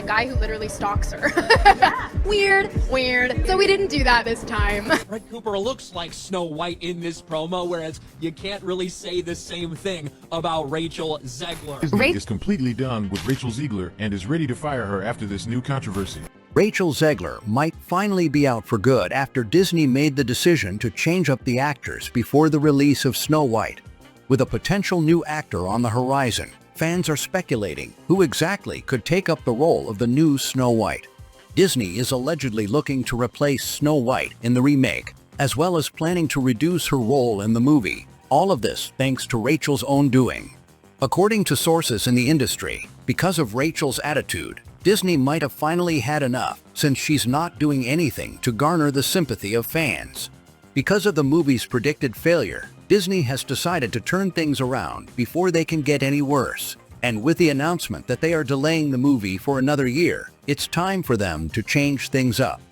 guy who literally stalks her. Yeah. Weird. So we didn't do that this time. Fred Cooper looks like Snow White in this promo, whereas you can't really say the same thing about Rachel Zegler. Disney is completely done with Rachel Zegler and is ready to fire her after this new controversy. Rachel Zegler might finally be out for good after Disney made the decision to change up the actors before the release of Snow White. With a potential new actor on the horizon, fans are speculating who exactly could take up the role of the new Snow White. Disney is allegedly looking to replace Snow White in the remake, as well as planning to reduce her role in the movie. All of this thanks to Rachel's own doing. According to sources in the industry, because of Rachel's attitude, Disney might have finally had enough since she's not doing anything to garner the sympathy of fans. Because of the movie's predicted failure, Disney has decided to turn things around before they can get any worse. And with the announcement that they are delaying the movie for another year, it's time for them to change things up.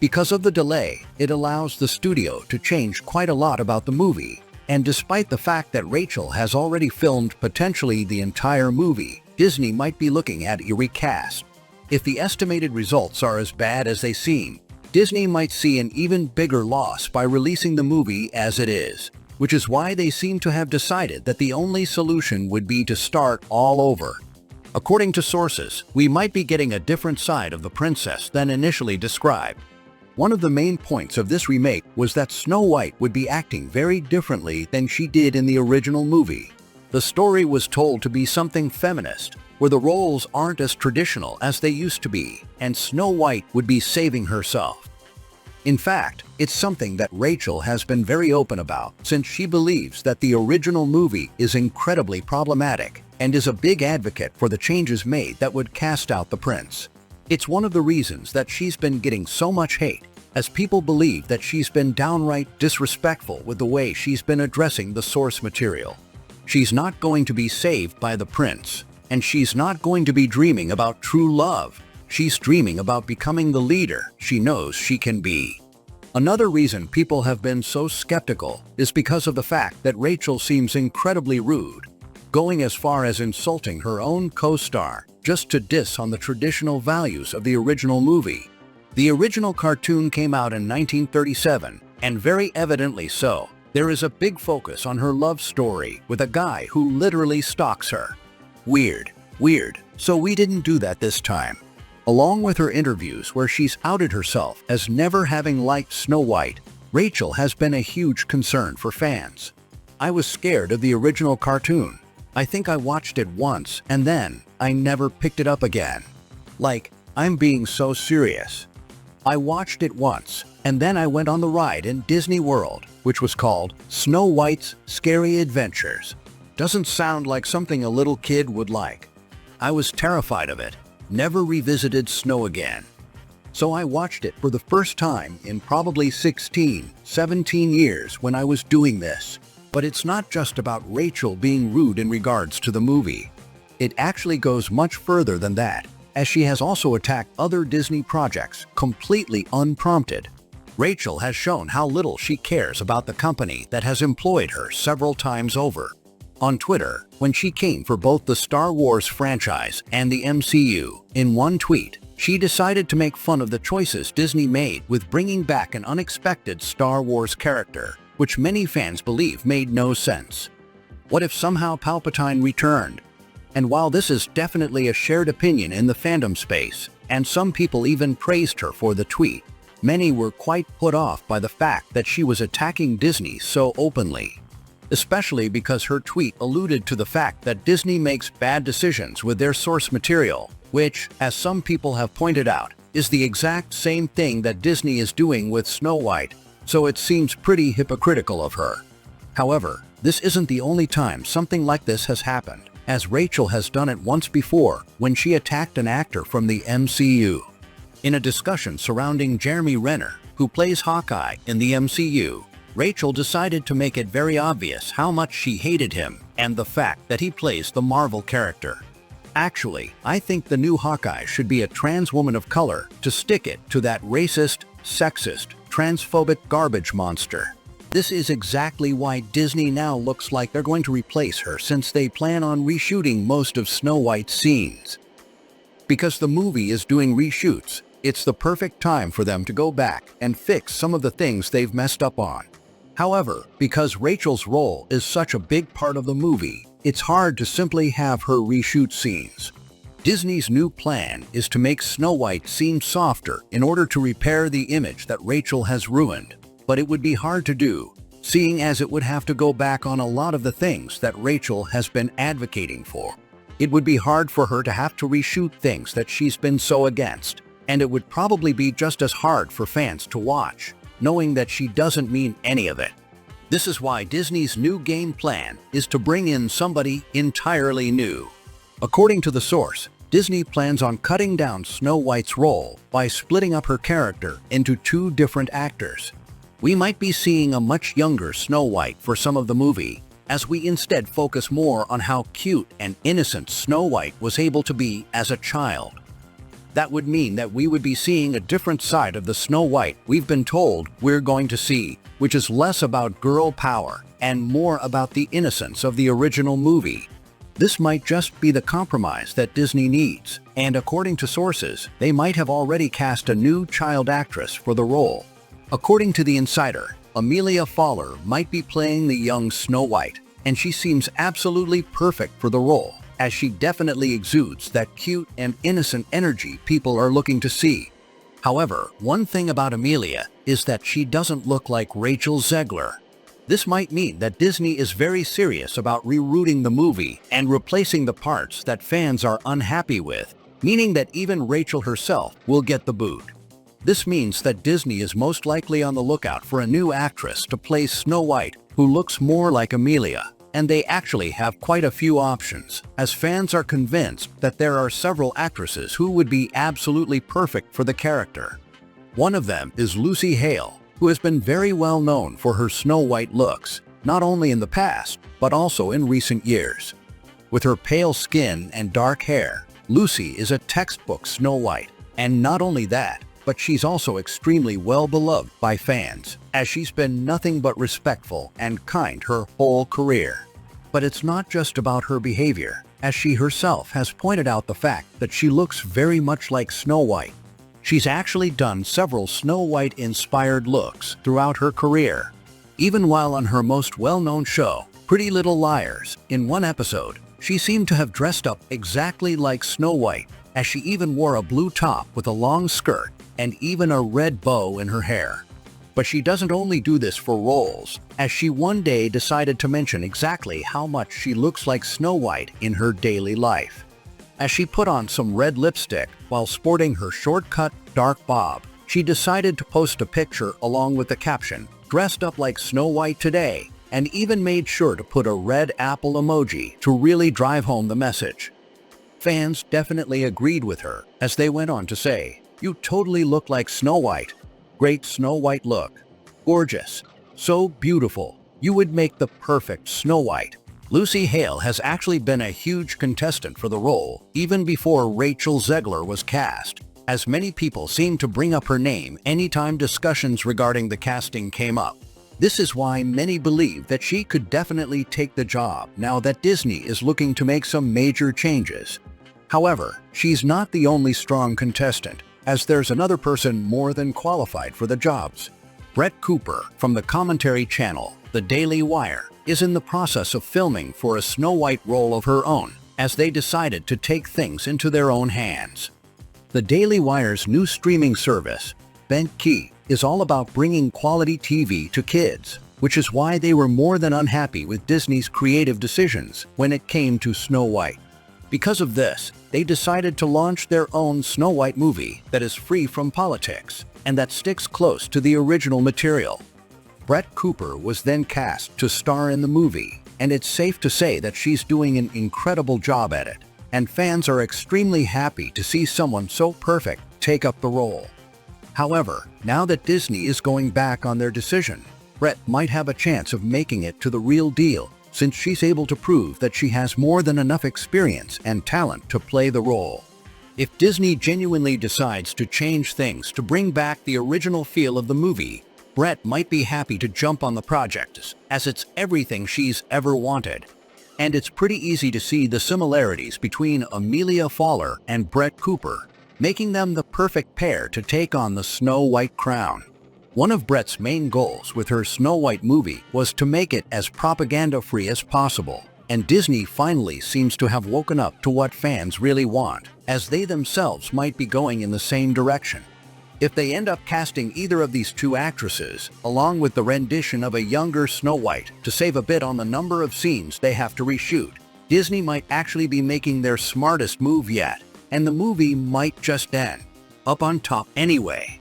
Because of the delay, it allows the studio to change quite a lot about the movie. And despite the fact that Rachel has already filmed potentially the entire movie, Disney might be looking at a recast. If the estimated results are as bad as they seem, Disney might see an even bigger loss by releasing the movie as it is, which is why they seem to have decided that the only solution would be to start all over. According to sources, we might be getting a different side of the princess than initially described. One of the main points of this remake was that Snow White would be acting very differently than she did in the original movie. The story was told to be something feminist, where the roles aren't as traditional as they used to be, and Snow White would be saving herself. In fact, it's something that Rachel has been very open about since she believes that the original movie is incredibly problematic and is a big advocate for the changes made that would cast out the prince. It's one of the reasons that she's been getting so much hate, as people believe that she's been downright disrespectful with the way she's been addressing the source material. She's not going to be saved by the prince, and she's not going to be dreaming about true love. She's dreaming about becoming the leader she knows she can be. Another reason people have been so skeptical is because of the fact that Rachel seems incredibly rude, going as far as insulting her own co-star just to diss on the traditional values of the original movie. The original cartoon came out in 1937, and very evidently so, there is a big focus on her love story with a guy who literally stalks her. Weird. So we didn't do that this time. Along with her interviews where she's outed herself as never having liked Snow White, Rachel has been a huge concern for fans. I was scared of the original cartoon. I think I watched it once and then I never picked it up again. Like, I'm being so serious. I watched it once and then I went on the ride in Disney World, which was called Snow White's Scary Adventures. Doesn't sound like something a little kid would like. I was terrified of it. Never revisited snow again. So I watched it for the first time in probably 16, 17 years when I was doing this. But it's not just about Rachel being rude in regards to the movie. It actually goes much further than that, as she has also attacked other Disney projects completely unprompted. Rachel has shown how little she cares about the company that has employed her several times over. On Twitter, when she came for both the Star Wars franchise and the MCU, in one tweet, she decided to make fun of the choices Disney made with bringing back an unexpected Star Wars character, which many fans believe made no sense. What if somehow Palpatine returned? And while this is definitely a shared opinion in the fandom space, and some people even praised her for the tweet, many were quite put off by the fact that she was attacking Disney so openly. Especially because her tweet alluded to the fact that Disney makes bad decisions with their source material, which, as some people have pointed out, is the exact same thing that Disney is doing with Snow White, so it seems pretty hypocritical of her. However, this isn't the only time something like this has happened, as Rachel has done it once before when she attacked an actor from the MCU. In a discussion surrounding Jeremy Renner, who plays Hawkeye in the MCU, Rachel decided to make it very obvious how much she hated him and the fact that he plays the Marvel character. Actually, I think the new Hawkeye should be a trans woman of color to stick it to that racist, sexist, transphobic garbage monster. This is exactly why Disney now looks like they're going to replace her since they plan on reshooting most of Snow White's scenes. Because the movie is doing reshoots, it's the perfect time for them to go back and fix some of the things they've messed up on. However, because Rachel's role is such a big part of the movie, it's hard to simply have her reshoot scenes. Disney's new plan is to make Snow White seem softer in order to repair the image that Rachel has ruined. But it would be hard to do, seeing as it would have to go back on a lot of the things that Rachel has been advocating for. It would be hard for her to have to reshoot things that she's been so against, and it would probably be just as hard for fans to watch, knowing that she doesn't mean any of it. This is why Disney's new game plan is to bring in somebody entirely new. According to the source, Disney plans on cutting down Snow White's role by splitting up her character into 2 different actors. We might be seeing a much younger Snow White for some of the movie, as we instead focus more on how cute and innocent Snow White was able to be as a child. That would mean that we would be seeing a different side of the Snow White we've been told we're going to see, which is less about girl power and more about the innocence of the original movie. This might just be the compromise that Disney needs, and according to sources, they might have already cast a new child actress for the role. According to The Insider, Amelia Fowler might be playing the young Snow White, and she seems absolutely perfect for the role, as she definitely exudes that cute and innocent energy people are looking to see. However, one thing about Amelia is that she doesn't look like Rachel Zegler. This might mean that Disney is very serious about rerouting the movie and replacing the parts that fans are unhappy with, meaning that even Rachel herself will get the boot. This means that Disney is most likely on the lookout for a new actress to play Snow White who looks more like Amelia, and they actually have quite a few options, as fans are convinced that there are several actresses who would be absolutely perfect for the character. One of them is Lucy Hale, who has been very well known for her Snow White looks, not only in the past, but also in recent years. With her pale skin and dark hair, Lucy is a textbook Snow White, and not only that, but she's also extremely well beloved by fans, as she's been nothing but respectful and kind her whole career. But it's not just about her behavior, as she herself has pointed out the fact that she looks very much like Snow White. She's actually done several Snow White-inspired looks throughout her career. Even while on her most well-known show, Pretty Little Liars, in one episode, she seemed to have dressed up exactly like Snow White, as she even wore a blue top with a long skirt and even a red bow in her hair. But she doesn't only do this for roles, as she one day decided to mention exactly how much she looks like Snow White in her daily life. As she put on some red lipstick while sporting her short-cut, dark bob, she decided to post a picture along with the caption, "Dressed up like Snow White today," and even made sure to put a red apple emoji to really drive home the message. Fans definitely agreed with her, as they went on to say, "You totally look like Snow White. Great Snow White look. Gorgeous. So beautiful. You would make the perfect Snow White." Lucy Hale has actually been a huge contestant for the role, even before Rachel Zegler was cast, as many people seemed to bring up her name anytime discussions regarding the casting came up. This is why many believe that she could definitely take the job now that Disney is looking to make some major changes. However, she's not the only strong contestant, as there's another person more than qualified for the jobs. Brett Cooper from the commentary channel, The Daily Wire, is in the process of filming for a Snow White role of her own, as they decided to take things into their own hands. The Daily Wire's new streaming service, Bent Key, is all about bringing quality TV to kids, which is why they were more than unhappy with Disney's creative decisions when it came to Snow White. Because of this, they decided to launch their own Snow White movie that is free from politics and that sticks close to the original material. Brett Cooper was then cast to star in the movie, and it's safe to say that she's doing an incredible job at it, and fans are extremely happy to see someone so perfect take up the role. However, now that Disney is going back on their decision, Brett might have a chance of making it to the real deal, since she's able to prove that she has more than enough experience and talent to play the role. If Disney genuinely decides to change things to bring back the original feel of the movie, Brett might be happy to jump on the project, as it's everything she's ever wanted. And it's pretty easy to see the similarities between Amelia Fowler and Brett Cooper, making them the perfect pair to take on the Snow White crown. One of Brett's main goals with her Snow White movie was to make it as propaganda-free as possible, and Disney finally seems to have woken up to what fans really want, as they themselves might be going in the same direction. If they end up casting either of these two actresses, along with the rendition of a younger Snow White, to save a bit on the number of scenes they have to reshoot, Disney might actually be making their smartest move yet, and the movie might just end up on top anyway.